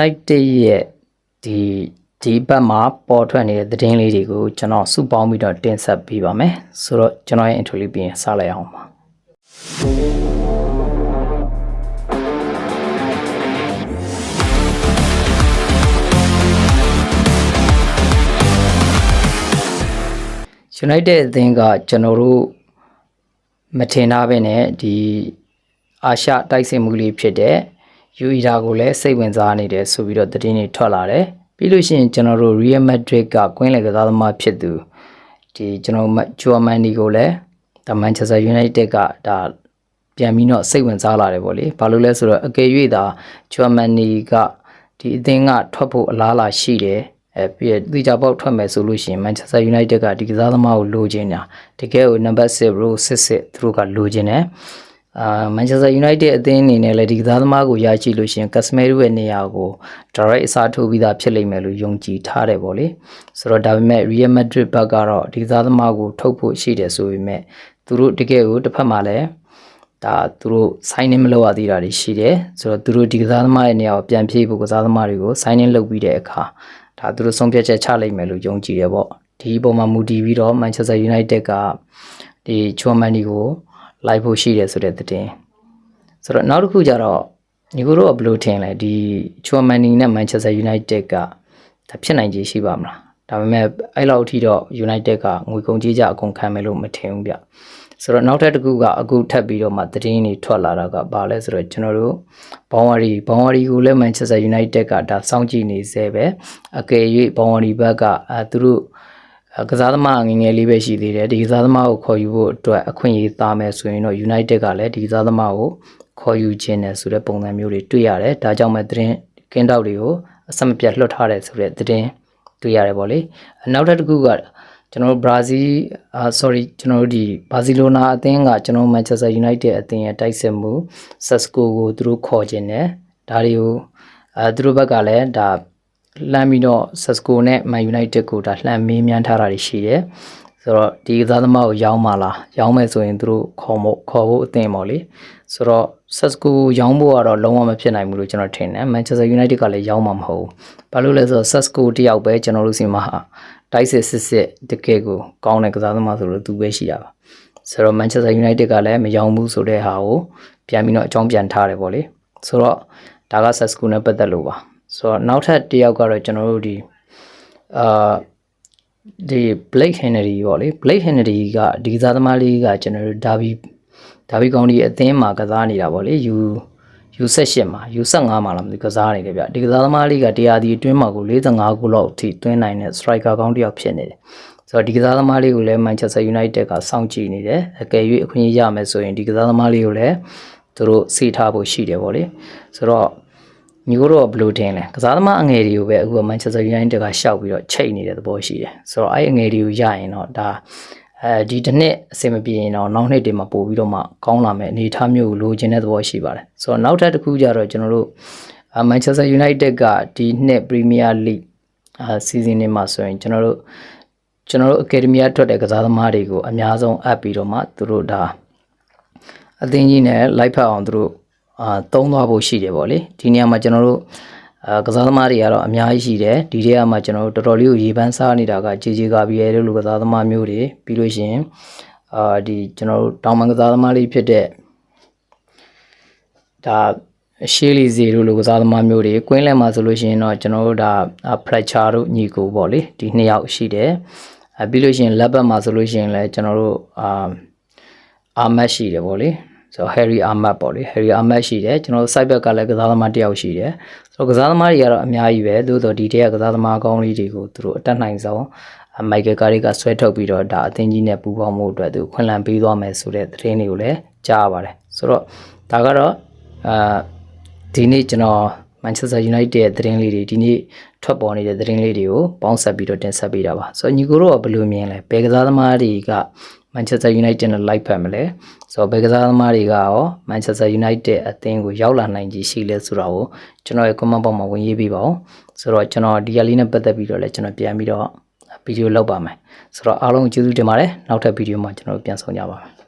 United ရဲ့ဒီဘက်မှာပေါ်ထွက်နေတဲ့သတင်းလေးတွေကိုကျွန်တော်စုပေါင်းပြီးတော့တင်ဆက်ပေးပါမယ်ဆိုတော့ကျွန်တော်ရဲ့ intro လေးပြီးရင်စလိုက်အောင်ပါ United အသင်းကကျွန်တော်တို့မထင်တာပဲနဲ့ဒီအာရှတိုက်စစ်မှုလေးဖြစ်တဲ့ UEDA ကိုလည်းစိတ်ဝင်စားနေတယ်ဆိုပြီးတော့သတင်းတွေထွက်လာတယ်ပြီးလို့ရှိရင်ကျွန်တော်တို့ Real Madrid ကကွင်းလယ်ကစားသမားဖြစ်သူဒီကျွန်တော်ဂျိုမန်နီကိုလည်းဒါ Manchester United ကဒါပြန်ပြီးတော့စိတ်ဝင်စားလာတယ်ပေါ့လေဘာလို့လဲဆိုတော့အကယ်၍ဒါဂျိုမန်နီကဒီအသင်းကထွက်ဖို့အလားအလာရှိတယ်ပြီးတော့ဒီကြပေါက်ထွက်မယ်ဆိုလို့ရှိရင် Manchester United ကဒီကစားသမားကိုလိုချင်တာတကယ်ကို number 6 row 6သူတို့ကလိုချင်တယ်Manchester United အသင်းအနေနဲ့လည်းဒီကစားသမားကိုရရှိလို့ရှိရင် Casemiro ရဲ့နေရာကို direct အစားထိုးပြီးသားဖြစ်လိမ့်မယ်လို့ယုံကြည်ထားတယ်ပေါ့လေဆိုတော့ဒါပေမဲ့ Real Madrid ဘက်ကတော့ဒီကစားသမားကိုထုတ်ဖို့ရှိတယ်ဆိုပေမဲ့သူတို့တကယ်ကိုတစ်ဖက်မှာလည်းဒါသူတို့ signing မလုပ်ရသေးတာတွေရှိတယ်ဆိုတော့သူတို့ဒီကစားသမားရဲ့နေရာကိုပြန်ဖြည့်ဖို့ကစားသမားတွေကို signing လုပ်ပြီးတဲ့အခါဒါသူတို့ဆုံးဖြတ်ချက်ချလိုက်မယ်လို့ယုံကြည်တယ်ပေါ့ဒီအပေါ်မှာမူတည်ပြီးတော့ Manchester United ကဒီချွန်မန်နီကိုလိုက်ဖို့ရှိတယ်ဆိုတဲ့သတင်းဆိုတော့နောက်တစ်ခုကျတော့ညီကိုတို့ကဘယ်လိုထင်လဲဒီချွန်မန်နီနဲ့ Manchester United ကဒါဖြစ်နိုင်ခြေရှိပါမလားဒါပေမဲ့အဲ့လောက်အထိတော့ United ကငွေကုန်ကြေးကျအကုန်ခံမယ်လို့မထင်ဘူးဗျဆိုတော့နောက်ထပ်တစ်ခုကအခုထပ်ပြီးတော့မှသတင်းတွေထွက်လာတာကဘာလဲဆိုတော့ကျွန်တော်တို့ဘောင်ဝရီကိုလည်း Manchester United ကဒါစောင့်ကြည့်နေစေပဲအကယ်၍ဘောင်ဝရီဘက်ကသူတို့ကစားသမားငငယ်လေးပဲရှိသေးတယ်ဒီကစားသမားကိုခေါ်ယူဖို့အတွက်အခွင့်အရေးသားမယ်ဆိုရင်တော့ United ကလည်းဒီကစားသမားကိုခေါ်ယူခြင်းနဲ့ဆိုတဲ့ပုံစံမျိုးတွေတွေ့ရတယ်ဒါကြောင့်မဲ့သတင်းကင်းတောက်တွေကိုအဆက်မပြတ်လွှတ်ထားတယ်ဆိုတဲ့သတင်းတွေ့ရတယ်ပေါ့လေနောက်ထပ်တစ်ခုကကျွန်တော်တို့ကျွန်တော်တို့ဒီဘာစီလိုနာအသင်းကကျွန်တော် Manchester United အသင်းရဲ့တိုက်စစ်မှု Sesko ကိုသူတို့ခေါ်ခြင်းနဲ့ဒါတွေကိုသူတို့ဘက်ကလည်းဒါလှမ်းပြီးတော့ Sesko နဲ့ Man United ကိုဒါလှမ်းမေးမြန်းထားတာရှိတယ်ဆိုတော့ဒီကစားသမားကိုရောင်းပါလားရောင်းမယ်ဆိုရင်သူတို့ခေါ်ဖို့အသင်းပေါ့လေဆိုတော့ Sesko ရောင်းဖို့ကတော့လုံးဝမဖြစ်နိုင်ဘူးလို့ကျွန်တော်ထင်တယ် Manchester United ကလည်းရောင်းမှာမဟုတ်ဘူးဘာလို့လဲဆိုတော့ Sesko တယောက်ပဲကျွန်တော်တို့စီမှာတိုက်စစ်တကယ်ကိုကောင်းတဲ့ကစားသမားဆိုလို့သူပဲရှိတာပါဆိုတော့ Manchester United ကလည်းမရောင်းဘူးဆိုတဲ့ဟာကိုပြန်ပြီးတော့အကြောင်းပြန်ထားတယ်ပေါ့လေဆိုတော့ဒါက Sesko နဲ့ပတ်သက်လို့ပါဆိုတော့နောက်ထပ်တယောက်ကတော့ကျွန်တော်တို့ဒီBlake Henry ပေါ့လေ Blake Henry ကဒီကစားသမားလေးကကျွန်တော်တို့ဒါဘီကောင်ဒီအသင်းမှာကစားနေတာပေါ့လေU18 မှာ U15 မှာလားမသိကစားနေတယ်ဗျဒီကစားသမားလေးကတရားဒီအတွင်းမှာကို45ဂိုးလောက်အထိတွင်းနိုင်တဲ့ striker ကောင်းတစ်ယောက်ဖြစ်နေတယ်ဆိုတော့ဒီကစားသမားလေးကိုလည်း Manchester United ကစောင့်ကြည့်နေတယ်အကယ်၍အခွင့်အရေးရမယ်ဆိုရင်ဒီကစားသမားလေးကိုလည်းသူတို့စေထားဖို့ရှိတယ်ပေါ့လေဆိုတော့ညီတို့တော့ဘယ်လိုထင်လဲကစားသမားအငယ်တွေကိုပဲအခု Manchester United ကရှောက်ပြီးတော့ချိတ်နေတဲ့သဘောရှိတယ်ဆိုတော့အဲ့အငယ်တွေကိုရရင်တော့ဒါဒီတစ်နှစ်အဆင်မပြေရင်တော့နောက်နှစ်တွေမှာပို့ပြီးတော့မှကောင်းလာမယ်အနေအထားမျိုးကိုလိုချင်တဲ့သဘောရှိပါတယ်ဆိုတော့နောက်ထပ်တစ်ခုကြတော့ကျွန်တော်တို့ Manchester United ကဒီနှစ် Premier League စီဇန်တွေမှာဆိုရင်ကျွန်တော်တို့ Academy ကထွက်တဲ့ကစားသမားတွေကိုအများဆုံးအပ်ပြီးတော့မှသူတို့ဒါအသင်းကြီးနဲ့လိုက်ဖက်အောင်သူတို့သုံးသွားဖို့ရှိတယ်ပေါ့လေဒီနေရာမှာကျွန်တော်တို့ကစားသမားတွေကတော့အများကြီးရှိတယ်ဒီထဲမှာကျွန်တော်တို့တော်တော်လေးကိုရေပန်းစားနေတာကJJ Gabrielတို့လိုကစားသမားမျိုးတွေပြီးလို့ရှိရင်ဒီကျွန်တော်တို့တောင်ပန်ကစားသမားလေးဖြစ်တဲ့ဒါရှေးလီဇီတို့လိုကစားသမားမျိုးတွေကွင်းလယ်မှာဆိုလို့ရှိရင်တော့ကျွန်တော်တို့ဒါ Fletcher တို့ညီကိုပေါ့လေဒီနှစ်ယောက်ရှိတယ်ပြီးလို့ရှိရင်လက်ဘက်မှာဆိုလို့ရှိရင်လည်းကျွန်တော်တို့Ahmadရှိတယ်ပေါ့လေဆိုတော့ Harry Ahmad ပေါ့လေ Harry Ahmad ရှိတယ်ကျွန်တော်တို့ site back ကလည်းကစားသမားတစ်ယောက်ရှိတယ်ဆိုတော့ကစားသမားတွေကတော့အများကြီးပဲသို့တော့ဒီတည်းကကစားသမားကောင်းလေးတွေကိုသူတို့အတက်နိုင်ဆုံးMichael Carrick ကဆွဲထုတ်ပြီးတော့ဒါအသင်းကြီးနဲ့ပူးပေါင်းမှုအတွက်သူခွင့်လန်းပေးသွားမယ်ဆိုတဲ့သတင်းတွေကိုလည်းကြားရပါတယ်ဆိုတော့ဒါကတော့ဒီနေ့ကျွန်တော် Manchester United ရဲ့သတင်းလေးတွေဒီနေ့ထွက်ပေါ်နေတဲ့သတင်းလေးတွေကိုပေါင်းစပ်ပြီးတော့တင်ဆက်ပေးတာပါဆိုတော့ညီကိုတို့ကဘယ်လိုမြင်လဲဘယ်ကစားသမားတွေက Manchester United နဲ့လိုက်ဖက်မလဲဆိုတော့ဘယ်ကစားသမားတွေကရော Manchester United အသင်းကိုရောက်လာနိုင်ကြီးရှိလဲဆိုတာကိုကျွန်တော်ရဲ့ comment box မှာဝင်ရေးပေးပါဦးဆိုတော့ကျွန်တော်ဒီအလေးနဲ့ပတ်သက်ပြီးတော့လည်းကျွန်တော်ပြန်ပြီးတော့ဗီဒီယိုလုပ်ပါမယ်ဆိုတော့အားလုံးကျေးဇူးတင်ပါတယ်နောက်ထပ်ဗီဒီယိုမှာကျွန်တော်ပြန်ဆောင်ကြပါမယ်